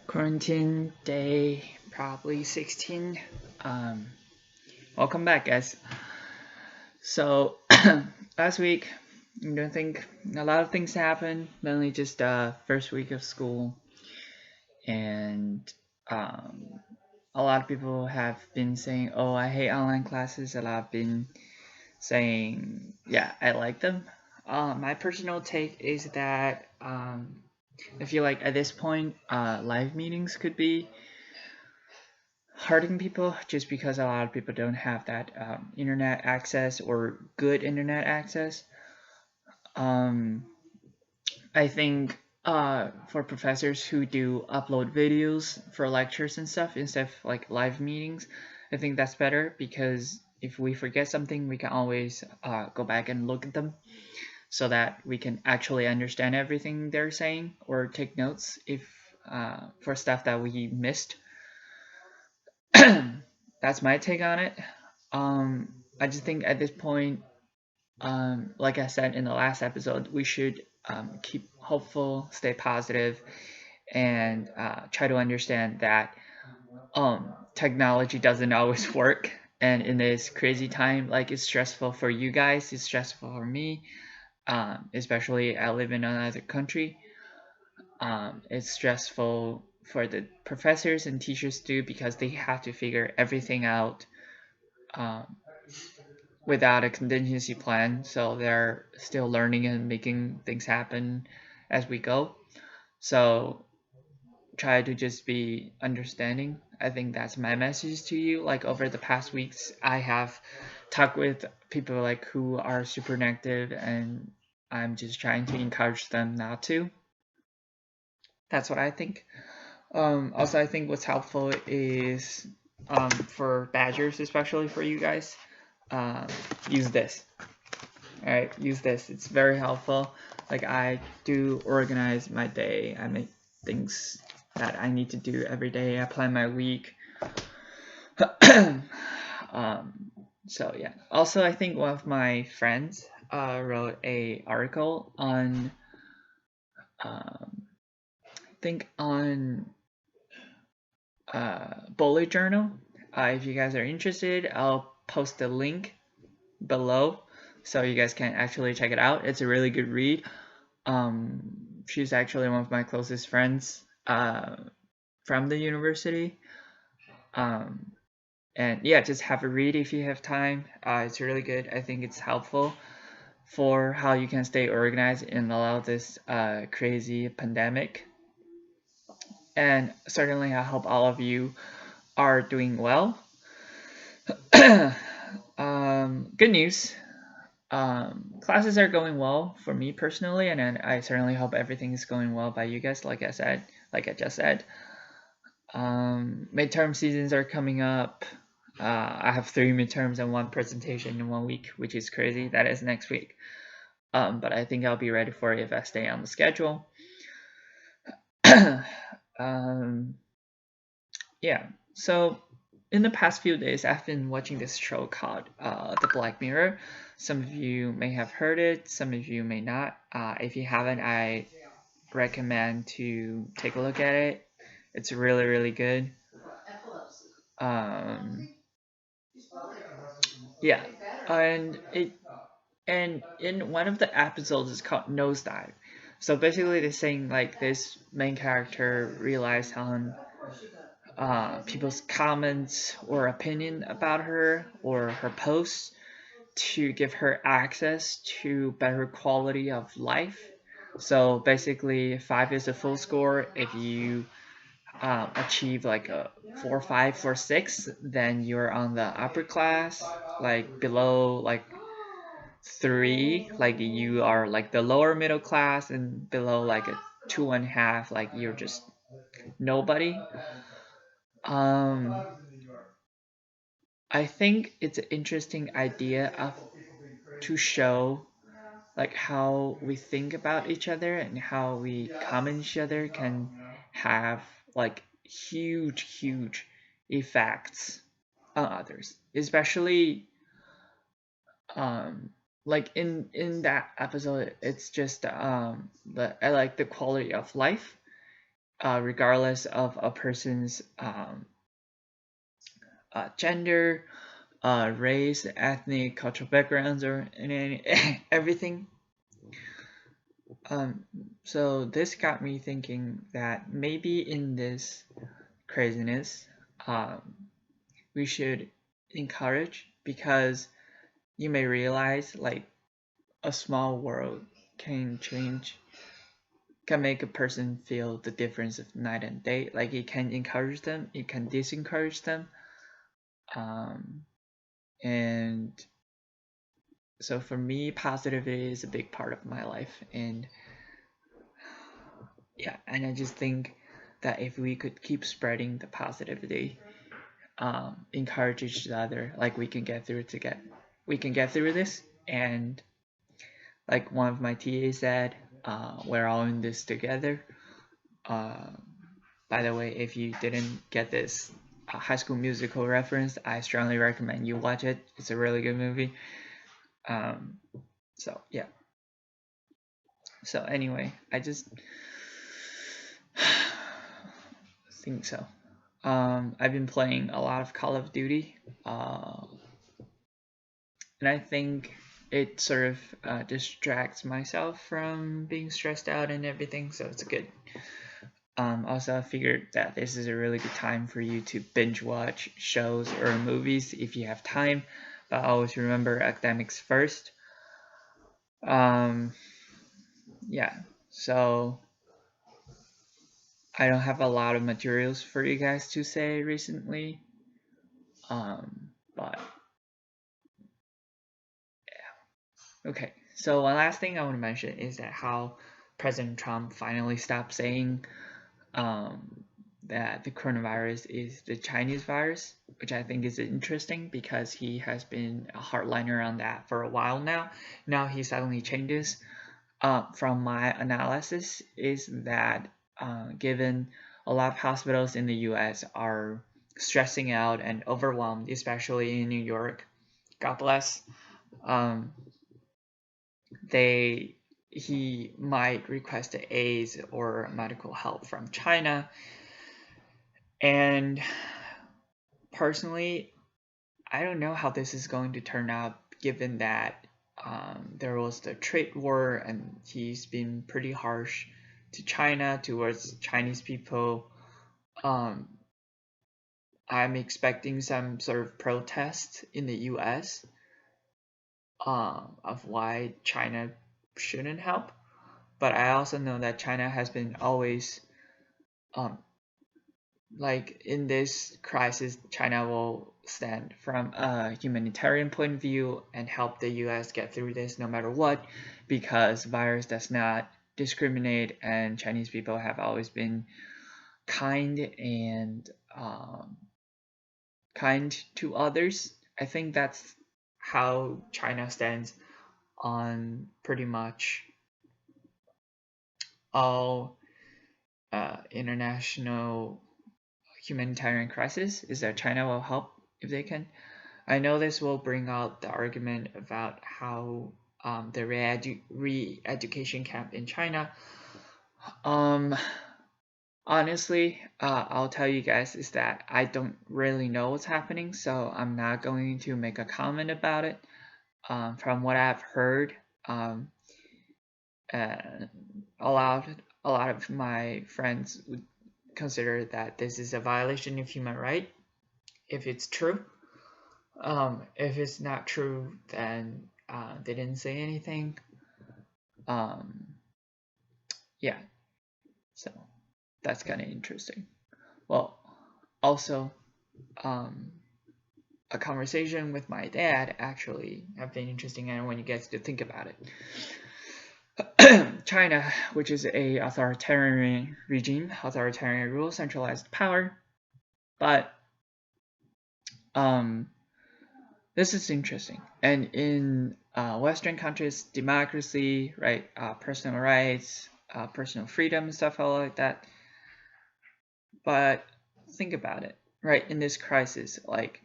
Quarantine day probably 16. Um, Welcome back, guys. So last week, I don't think a lot of things happened. Mainly just first week of school, and um, a lot of people have been saying, "Oh, I hate online classes." A lot have been saying, "Yeah, I like them." My personal take is that I feel like at this point, live meetings could be hurting people just because a lot of people don't have that internet access or good internet access. Um, I think for professors who do upload videos for lectures and stuff instead of like live meetings, I think that's better because if we forget something, we can always go back and look at them so that we can actually understand everything they're saying or take notes if for stuff that we missed. That's my take on it. I just think at this point, like I said in the last episode, we should keep hopeful, stay positive, and try to understand that technology doesn't always work. And in this crazy time, like it's stressful for you guys, it's stressful for me, especially I live in another country. It's stressful for the professors and teachers too because they have to figure everything out um, without a contingency plan, so they're still learning and making things happen as we go. So try to just be understanding. I think that's my message to you. Like over the past weeks, I have talked with people like who are super negative, and I'm just trying to encourage them not to. That's what I think. Also, I think what's helpful is for badgers, especially for you guys, uh, use this. All right, use this. It's very helpful. Like I do organize my day. I make things that I need to do every day. I plan my week. um, so yeah. Also, I think one of my friends wrote a article on I think on Bullet Journal. If you guys are interested, I'll post the link below so you guys can actually check it out. It's a really good read. She's actually one of my closest friends from the university. Um, and yeah, just have a read if you have time. It's really good. I think it's helpful for how you can stay organized in all of this crazy pandemic. And certainly, I hope all of you are doing well. Good news. Classes are going well for me personally, and I certainly hope everything is going well by you guys. Like I just said, midterm seasons are coming up. I have 3 midterms and 1 presentation in 1 week, which is crazy. That is next week. But I think I'll be ready for it if I stay on the schedule. um, yeah. So in the past few days, I've been watching this show called The Black Mirror. Some of you may have heard it. Some of you may not. If you haven't, I recommend to take a look at it. It's really, really good. Um, yeah, and in one of the episodes, it's called Nosedive. So basically, they're saying like this main character relies on people's comments or opinion about her or her posts to give her access to better quality of life. So basically, 5 is a full score. If you achieve like a 4.5, 4.6, then you're on the upper class. Like below like 3, like you are like the lower middle class, and below like a 2.5, like you're just nobody. Um, I think it's an interesting idea of to show like how we think about each other and how we comment each other can have like huge effects on others, especially um like in that episode. It's just the I like the quality of life, regardless of a person's gender, race, ethnic, cultural backgrounds, or everything. So this got me thinking that maybe in this craziness, um, we should encourage, because you may realize like a small world can change, can make a person feel the difference of night and day. Like it can encourage them, it can disencourage them. Um, and so for me, positivity is a big part of my life. And yeah, and I just think that if we could keep spreading the positivity, encourage each other, like we can get through this. And like one of my TAs said, we're all in this together. Uh, by the way, if you didn't get this High School Musical reference, I strongly recommend you watch it. It's a really good movie. So yeah. So anyway, I just think so. I've been playing a lot of Call of Duty, and I think it sort of distracts myself from being stressed out and everything, so it's good. Also, I figured that this is a really good time for you to binge watch shows or movies if you have time, but always remember academics first. Yeah, so I don't have a lot of materials for you guys to say recently, but yeah. Okay, so one last thing I want to mention is that how President Trump finally stopped saying that the coronavirus is the Chinese virus, which I think is interesting because he has been a hardliner on that for a while now. Now he suddenly changes. From my analysis, is that given a lot of hospitals in the U.S. are stressing out and overwhelmed, especially in New York, God bless, he might request aids or medical help from China. And personally, I don't know how this is going to turn out, given that there was the trade war and he's been pretty harsh to China, towards Chinese people. I'm expecting some sort of protest in the US of why China shouldn't help. But I also know that China has been always, like in this crisis, China will stand from a humanitarian point of view and help the US get through this no matter what, because virus does not discriminate and Chinese people have always been kind and kind to others. I think that's how China stands on pretty much all international humanitarian crisis, is that China will help if they can. I know this will bring out the argument about how the re-education camp in China. Honestly, I'll tell you guys is that I don't really know what's happening, so I'm not going to make a comment about it. From what I've heard, a lot of my friends would consider that this is a violation of human right, if it's true. If it's not true, then they didn't say anything. Yeah, so that's kind of interesting. Well, also, a conversation with my dad actually have been interesting, and when you get to think about it. China, which is a authoritarian regime, authoritarian rule, centralized power, but this is interesting. And in Western countries, democracy, right, personal rights, personal freedom, stuff all like that. But think about it, right? In this crisis, like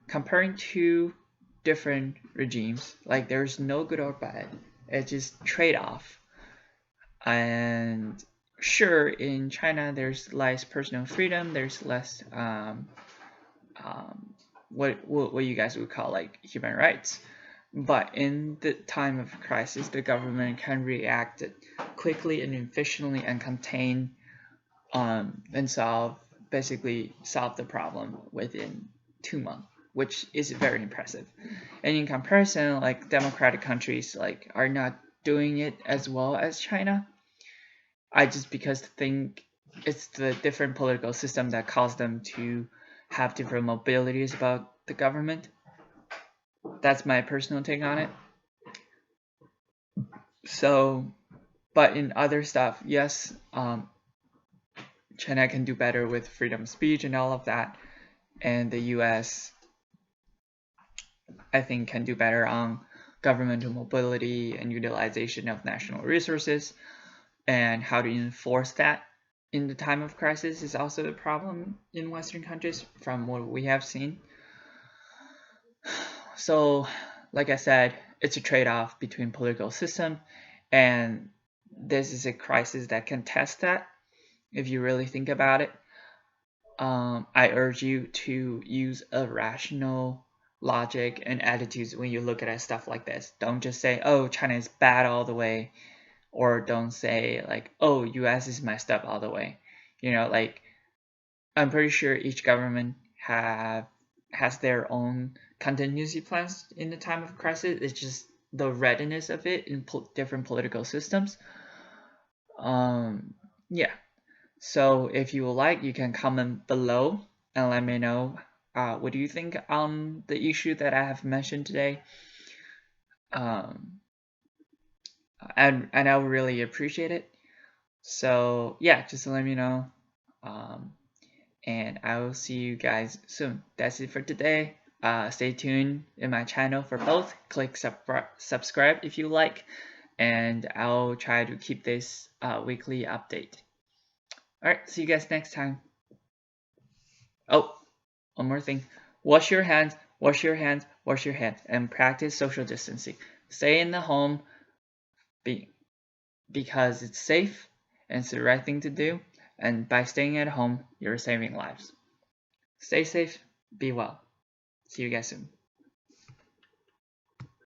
comparing two different regimes, like there's no good or bad. It's just trade-off. And sure, in China there's less personal freedom, there's less what you guys would call like human rights. But in the time of crisis, the government can react quickly and efficiently and contain and basically solve the problem within 2 months, which is very impressive. And in comparison, like democratic countries like are not doing it as well as China. I just because think it's the different political system that caused them to have different mobilities about the government. That's my personal take on it. So, but in other stuff, yes, China can do better with freedom of speech and all of that, and the U.S. I think can do better on governmental mobility and utilization of national resources, and how to enforce that in the time of crisis is also a problem in Western countries from what we have seen. So, like I said, it's a trade-off between political system, and this is a crisis that can test that if you really think about it. I urge you to use a rational logic and attitudes when you look at stuff like this. Don't just say, "Oh, China is bad all the way," or don't say like, "Oh, U.S. is messed up all the way." Like I'm pretty sure each government has their own contingency plans in the time of crisis. It's just the readiness of it in different political systems. Yeah. So if you would like, you can comment below and let me know what do you think on the issue that I have mentioned today. And I would really appreciate it. So yeah, just let me know. And I will see you guys soon. That's it for today. Stay tuned in my channel for both. Click subscribe if you like, and I'll try to keep this weekly update. Alright, see you guys next time. Oh, one more thing. Wash your hands, wash your hands, wash your hands, and practice social distancing. Stay in the home because it's safe and it's the right thing to do. And by staying at home, you're saving lives. Stay safe, be well. See you guys soon.